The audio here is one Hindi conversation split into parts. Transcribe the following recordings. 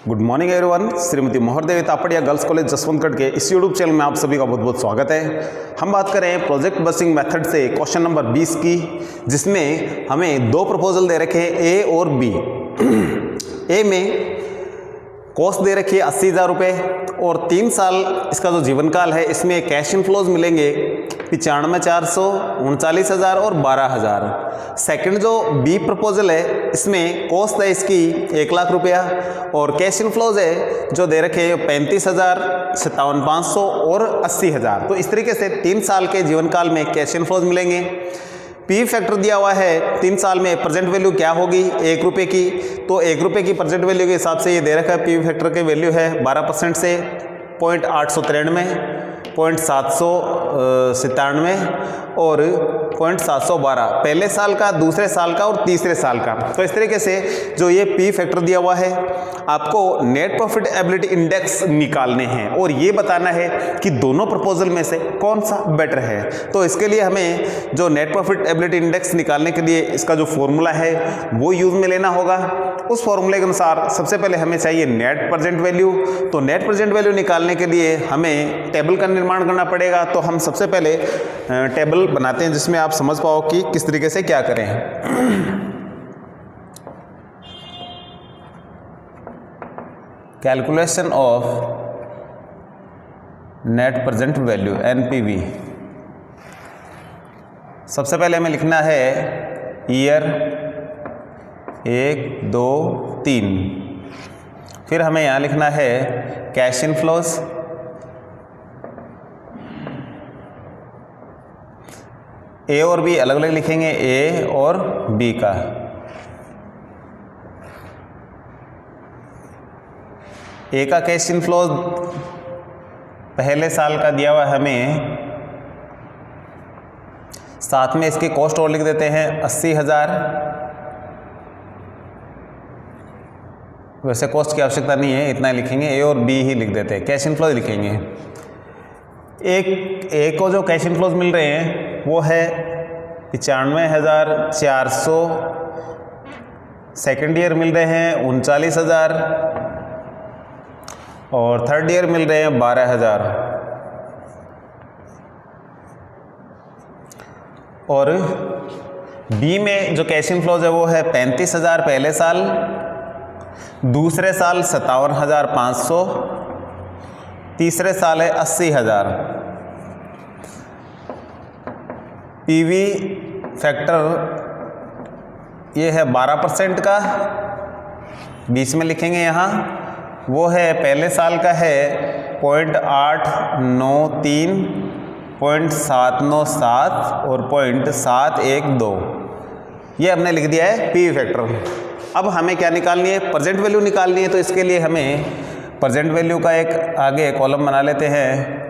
Good morning everyone. Shrimati Mohardevi Tapadia girls college Jaswantgarh के इस यूट्यूब चैनल में आप सभी का बहुत बहुत स्वागत है। हम बात करें प्रोजेक्ट बसिंग मेथड से क्वेश्चन नंबर 20 की, जिसमें हमें दो प्रपोजल दे रखे हैं ए और बी। ए में कॉस्ट दे रखी है 80,000 रुपये और 3 साल इसका जो जीवन काल है, इसमें कैश इनफ्लोज मिलेंगे 95,400, 39,000 और 12,000। सेकंड जो बी प्रपोजल है, इसमें कॉस्ट है इसकी 1 लाख रुपया और कैश इनफ्लोज है जो दे रखे 35,000, 57,500 और 80,000। तो इस तरीके से 3 साल के जीवन काल में कैश इनफ्लोज मिलेंगे। पी फैक्टर दिया हुआ है 3 साल में प्रेजेंट वैल्यू क्या होगी 1 रुपये की, तो 1 रुपये की प्रेजेंट वैल्यू के हिसाब से ये दे रखा है। पी फैक्टर की वैल्यू है 12% से 0.893, 0.797 और 0.712, पहले साल का, दूसरे साल का और तीसरे साल का। तो इस तरीके से जो ये पी फैक्टर दिया हुआ है, आपको नेट प्रॉफिट एबिलिटी इंडेक्स निकालने हैं और ये बताना है कि दोनों प्रपोजल में से कौन सा बेटर है। तो इसके लिए हमें जो नेट प्रॉफिट एबिलिटी इंडेक्स निकालने के लिए इसका जो फॉर्मूला है वो यूज में लेना होगा। उस फॉर्मूले के अनुसार सबसे पहले हमें चाहिए नेट प्रेजेंट वैल्यू। तो नेट प्रेजेंट वैल्यू निकालने के लिए हमें टेबल का निर्माण करना पड़ेगा। तो हम सबसे पहले टेबल बनाते हैं जिसमें आप समझ पाओ कि किस तरीके से क्या करें। Calculation of net present value NPV। सबसे पहले हमें लिखना है ईयर 1, 2, 3। फिर हमें यहाँ लिखना है कैश इनफ्लोज, ए और बी अलग अलग लिखेंगे, ए और बी का। ए का कैश इनफ्लोज पहले साल का दिया हुआ हमें, साथ में इसकी कॉस्ट और लिख देते हैं 80,000। वैसे कॉस्ट की आवश्यकता नहीं है, इतना ही लिखेंगे, ए और बी ही लिख देते हैं, कैश इनफ्लोज लिखेंगे। एक को जो कैश इनफ्लोज मिल रहे हैं वो है 95,400, सेकेंड ईयर मिल रहे हैं 39,000 और थर्ड ईयर मिल रहे हैं 12,000। और बी में जो कैश इनफ्लोज है वो है 35,000 पहले साल, दूसरे साल 57,500, तीसरे साल है 80,000। पीवी फैक्टर ये है 12% का, 20 में लिखेंगे यहाँ, वो है पहले साल का है 0.893, 0.797 और 0.712। ये हमने लिख दिया है पी फैक्टर। अब हमें क्या निकालनी है, प्रेजेंट वैल्यू निकालनी है। तो इसके लिए हमें प्रेजेंट वैल्यू का एक आगे कॉलम बना लेते हैं।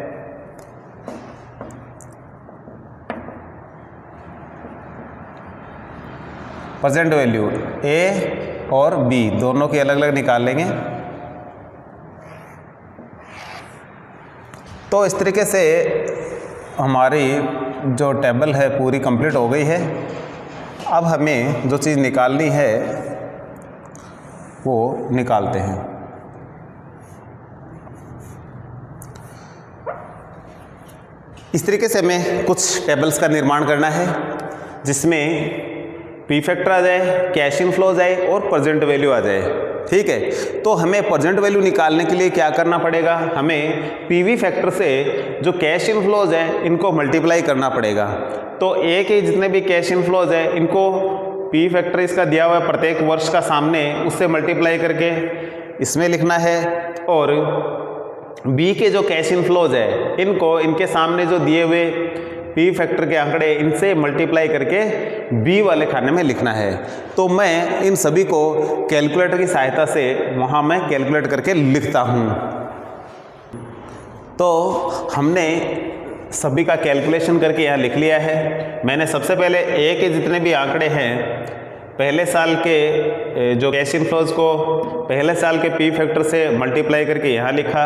प्रेजेंट वैल्यू ए और बी दोनों की अलग अलग निकाल लेंगे। तो इस तरीके से हमारी जो टेबल है पूरी कंप्लीट हो गई है। अब हमें जो चीज़ निकालनी है वो निकालते हैं। इस तरीके से हमें कुछ टेबल्स का निर्माण करना है जिसमें पी फैक्टर आ जाए, कैश इनफ्लोज आए और प्रेजेंट वैल्यू आ जाए। ठीक है, तो हमें प्रेजेंट वैल्यू निकालने के लिए क्या करना पड़ेगा, हमें पीवी फैक्टर से जो कैश इनफ्लोज है इनको मल्टीप्लाई करना पड़ेगा। तो ए के जितने भी कैश इनफ्लोज है इनको पी फैक्टर इसका दिया हुआ है प्रत्येक वर्ष का सामने, उससे मल्टीप्लाई करके इसमें लिखना है। और बी के जो कैश इनफ्लोज है इनको इनके सामने जो दिए हुए पी फैक्टर के आंकड़े इनसे मल्टीप्लाई करके बी वाले खाने में लिखना है। तो मैं इन सभी को कैलकुलेटर की सहायता से वहाँ मैं कैलकुलेट करके लिखता हूँ। तो हमने सभी का कैलकुलेशन करके यहाँ लिख लिया है। मैंने सबसे पहले ए के जितने भी आंकड़े हैं पहले साल के जो कैश इनफ्लोज को पहले साल के पी फैक्टर से मल्टीप्लाई करके यहाँ लिखा,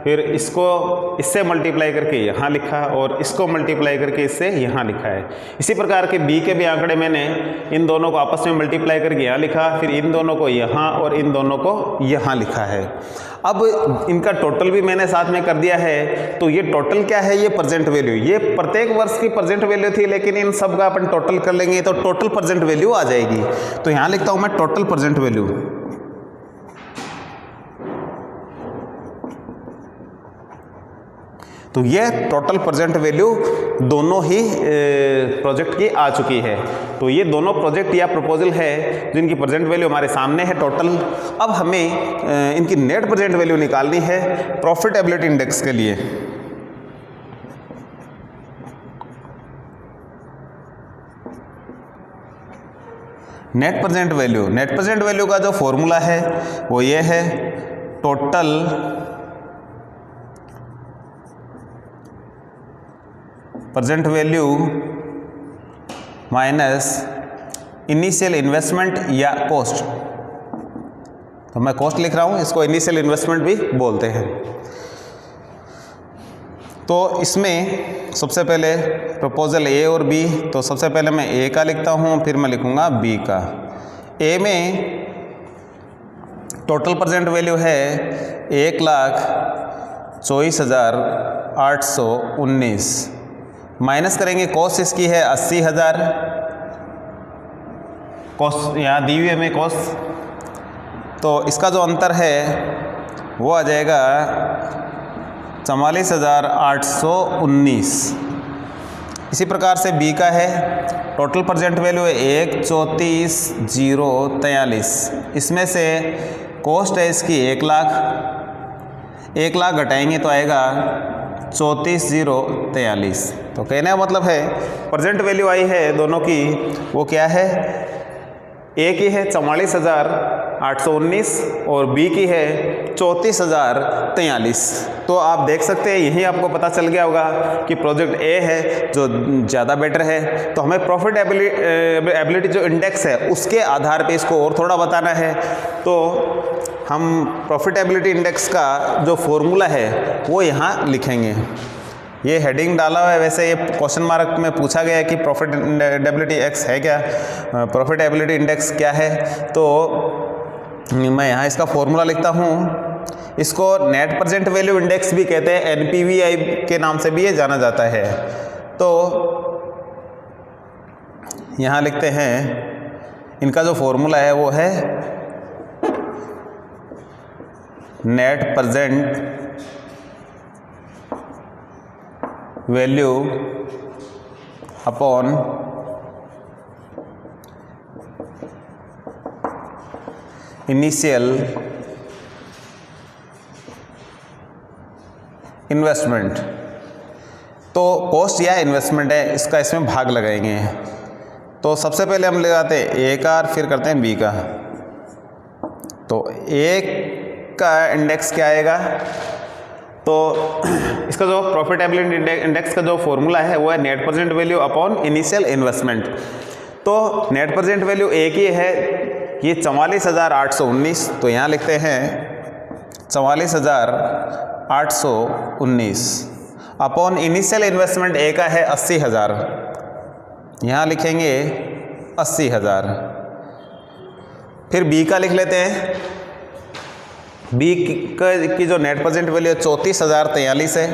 फिर इसको इससे मल्टीप्लाई करके यहाँ लिखा और इसको मल्टीप्लाई करके इससे यहाँ लिखा है। इसी प्रकार के बी के भी आंकड़े मैंने इन दोनों को आपस में मल्टीप्लाई करके यहाँ लिखा, फिर इन दोनों को यहाँ और इन दोनों को यहाँ लिखा है। अब इनका टोटल भी मैंने साथ में कर दिया है। तो ये टोटल क्या है, ये प्रेजेंट वैल्यू, ये प्रत्येक वर्ष की प्रेजेंट वैल्यू थी, लेकिन इन सब का अपन टोटल कर लेंगे तो टोटल प्रेजेंट वैल्यू आ जाएगी। तो यहाँ लिखता हूँ मैं टोटल प्रेजेंट वैल्यू। तो ये टोटल प्रेजेंट वैल्यू दोनों ही प्रोजेक्ट की आ चुकी है। तो ये दोनों प्रोजेक्ट या प्रपोजल है जिनकी प्रेजेंट वैल्यू हमारे सामने है टोटल। अब हमें इनकी नेट प्रेजेंट वैल्यू निकालनी है प्रॉफिटेबिलिटी इंडेक्स के लिए। नेट प्रेजेंट वैल्यू का जो फॉर्मूला है वो ये है, total present value minus initial investment या कॉस्ट। तो मैं कॉस्ट लिख रहा हूँ, इसको इनिशियल इन्वेस्टमेंट भी बोलते हैं। तो इसमें सबसे पहले प्रपोजल ए और बी, तो सबसे पहले मैं ए का लिखता हूँ, फिर मैं लिखूँगा बी का। ए में टोटल प्रेजेंट वैल्यू है 1,24,819, माइनस करेंगे कॉस्ट इसकी है 80,000, कॉस्ट यहाँ दी हुई है हमें कॉस्ट, तो इसका जो अंतर है वो आ जाएगा 44,819। इसी प्रकार से बी का है, टोटल प्रेजेंट वैल्यू है 1,34,043, इसमें से कॉस्ट है इसकी 1 लाख, 1 लाख घटाएंगे तो आएगा 34,043। तो कहने का मतलब है प्रेजेंट वैल्यू आई है दोनों की, वो क्या है, ए की है 44,819 और बी की है 34,043। तो आप देख सकते हैं यही आपको पता चल गया होगा कि प्रोजेक्ट ए है जो ज़्यादा बेटर है। तो हमें प्रॉफिटेबिलिटी जो इंडेक्स है उसके आधार पे इसको और थोड़ा बताना है। तो हम प्रॉफिटेबिलिटी इंडेक्स का जो फॉर्मूला है वो यहाँ लिखेंगे। ये हेडिंग डाला हुआ है, वैसे ये क्वेश्चन मार्क में पूछा गया है कि प्रॉफिटेबिलिटी एक्स है क्या, प्रॉफिटेबिलिटी इंडेक्स क्या है। तो मैं यहाँ इसका फॉर्मूला लिखता हूँ। इसको नेट प्रेजेंट वैल्यू इंडेक्स भी कहते हैं, NPVI के नाम से भी ये जाना जाता है। तो यहाँ लिखते हैं, इनका जो फॉर्मूला है वो है net present value upon initial investment. तो कॉस्ट या इन्वेस्टमेंट है, इसका इसमें भाग लगाएंगे। तो सबसे पहले हम लगाते हैं ए का और फिर करते हैं बी का। तो ए का इंडेक्स क्या आएगा, तो इसका जो प्रॉफिटेबिलिटी इंडेक्स का जो फॉर्मूला है वो है net present value upon initial investment. तो नेट प्रेजेंट वैल्यू ए की है ये 44,819, तो यहाँ लिखते हैं 44,819 अपॉन इनिशियल इन्वेस्टमेंट ए का है 80,000, यहाँ लिखेंगे 80,000। फिर बी का लिख लेते हैं। बी की जो नेट प्रेजेंट वैल्यू 34,043 है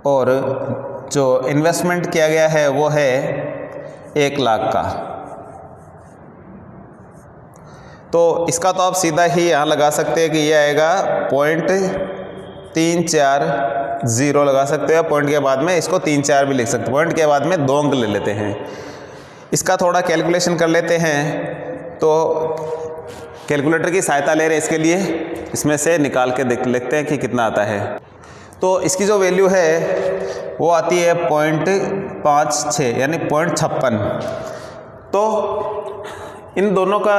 और जो इन्वेस्टमेंट किया गया है वो है 1 लाख का। तो इसका तो आप सीधा ही यहाँ लगा सकते हैं कि ये आएगा 0.340 लगा सकते हैं। पॉइंट के बाद में इसको 3-4 भी लिख सकते हैं, पॉइंट के बाद में 2 अंक ले लेते हैं। इसका थोड़ा कैलकुलेशन कर लेते हैं। तो कैलकुलेटर की सहायता ले रहे हैं इसके लिए, इसमें से निकाल के देख लेते हैं कि कितना आता है। तो इसकी जो वैल्यू है वो आती है 0.56 यानी 0.56। तो इन दोनों का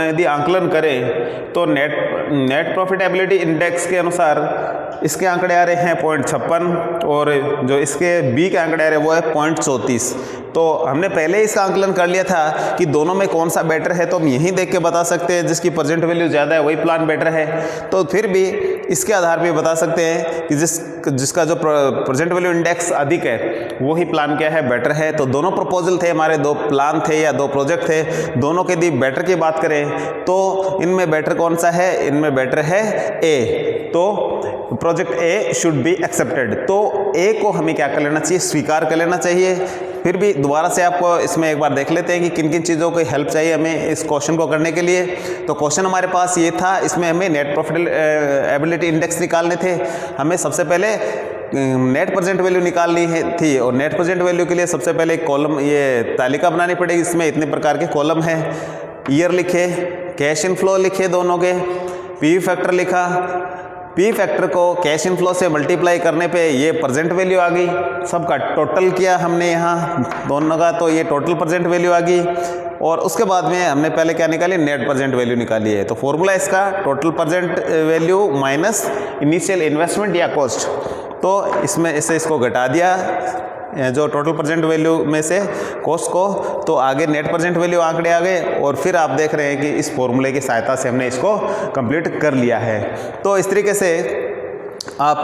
यदि आंकलन करें तो नेट प्रॉफिटेबिलिटी इंडेक्स के अनुसार इसके आंकड़े आ रहे हैं 0.56 और जो इसके बी के आंकड़े आ रहे हैं वो है 0.34। तो हमने पहले इसका आंकलन कर लिया था कि दोनों में कौन सा बेटर है, तो हम यही देख के बता सकते हैं जिसकी प्रेजेंट वैल्यू ज़्यादा है वही प्लान बेटर है। तो फिर भी इसके आधार पे बता सकते हैं कि जिसका जो प्रेजेंट वैल्यू इंडेक्स अधिक है वही प्लान क्या है, बेटर है। तो दोनों प्रपोजल थे हमारे, दो प्लान थे या दो प्रोजेक्ट थे, दोनों के यदि बेटर की बात करें तो इनमें बेटर कौन सा है, इनमें बेटर है ए। तो project A should be accepted, तो ए को हमें क्या कर लेना चाहिए, स्वीकार कर लेना चाहिए। फिर भी दोबारा से आपको इसमें एक बार देख लेते हैं कि किन किन चीज़ों की हेल्प चाहिए हमें इस क्वेश्चन को करने के लिए। तो क्वेश्चन हमारे पास ये था, इसमें हमें नेट प्रॉफिटेबिलिटी इंडेक्स निकालने थे। हमें सबसे पहले नेट प्रेजेंट वैल्यू निकालनी थी, और नेट प्रेजेंट वैल्यू के लिए सबसे पहले एक कॉलम, ये तालिका बनानी पड़ेगी। इसमें इतने प्रकार के कॉलम हैं, ईयर लिखे, कैश इनफ्लो लिखे, दोनों के पी फैक्टर लिखा। पी फैक्टर को कैश इनफ्लो से मल्टीप्लाई करने पे ये प्रेजेंट वैल्यू आ गई, सबका टोटल किया हमने यहाँ दोनों का, तो ये टोटल प्रेजेंट वैल्यू आ गई। और उसके बाद में हमने पहले क्या निकाली, नेट प्रेजेंट वैल्यू निकाली है। तो फॉर्मूला इसका total present value minus initial investment या कॉस्ट। तो इसमें इससे इसको घटा दिया जो टोटल प्रेजेंट वैल्यू में से कॉस्ट को, तो आगे नेट प्रेजेंट वैल्यू आंकड़े आ गए। और फिर आप देख रहे हैं कि इस फॉर्मूले की सहायता से हमने इसको कंप्लीट कर लिया है। तो इस तरीके से आप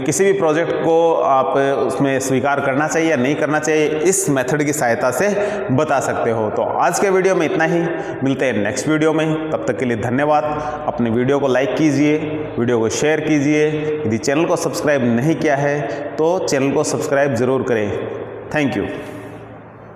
किसी भी प्रोजेक्ट को आप उसमें स्वीकार करना चाहिए या नहीं करना चाहिए, इस मेथड की सहायता से बता सकते हो। तो आज के वीडियो में इतना ही, मिलते हैं नेक्स्ट वीडियो में। तब तक के लिए धन्यवाद। अपने वीडियो को लाइक कीजिए, वीडियो को शेयर कीजिए। यदि चैनल को सब्सक्राइब नहीं किया है तो चैनल को सब्सक्राइब ज़रूर करें। Thank you.